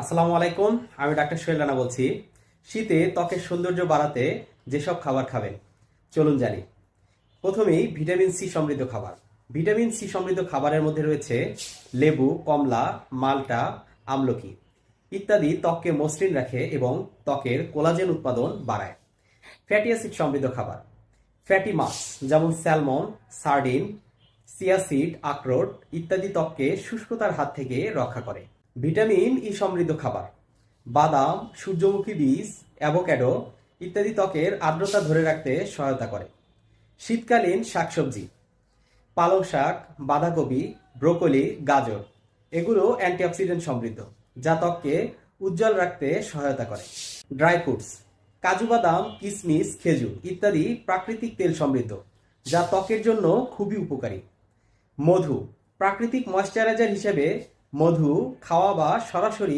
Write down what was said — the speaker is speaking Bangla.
আসসালামু আলাইকুম। আমি ডাক্তার সোহেল রানা বলছি। শীতে ত্বকের সৌন্দর্য বাড়াতে যেসব খাবার খাবেন চলুন জানি। প্রথমেই ভিটামিন সি সমৃদ্ধ খাবার। ভিটামিন সি সমৃদ্ধ খাবারের মধ্যে রয়েছে লেবু, কমলা, মাল্টা, আমলকি ইত্যাদি ত্বককে মসৃণ রাখে এবং ত্বকের কোলাজেন উৎপাদন বাড়ায়। ফ্যাটি অ্যাসিড সমৃদ্ধ খাবার। ফ্যাটি মাছ যেমন স্যালমন, সার্ডিন, চিয়া সিড, আখরোট ইত্যাদি ত্বককে শুষ্কতার হাত থেকে রক্ষা করে। ভিটামিন ই সমৃদ্ধ খাবার। বাদাম, সূর্যমুখী বীজ, অ্যাভোক্যাডো ইত্যাদি ত্বকের আর্দ্রতা ধরে রাখতে সহায়তা করে। শীতকালীন শাকসবজি, পালং শাক, বাঁধাকপি, ব্রোকলি, গাজর এগুলো অ্যান্টিঅক্সিডেন্ট সমৃদ্ধ, যা ত্বককে উজ্জ্বল রাখতে সহায়তা করে। ড্রাই ফ্রুটস, কাজু বাদাম, কিশমিশ, খেজুর ইত্যাদি প্রাকৃতিক তেল সমৃদ্ধ, যা ত্বকের জন্য খুবই উপকারী। মধু, প্রাকৃতিক ময়েশ্চারাইজার হিসেবে মধু খাওয়া বা সরাসরি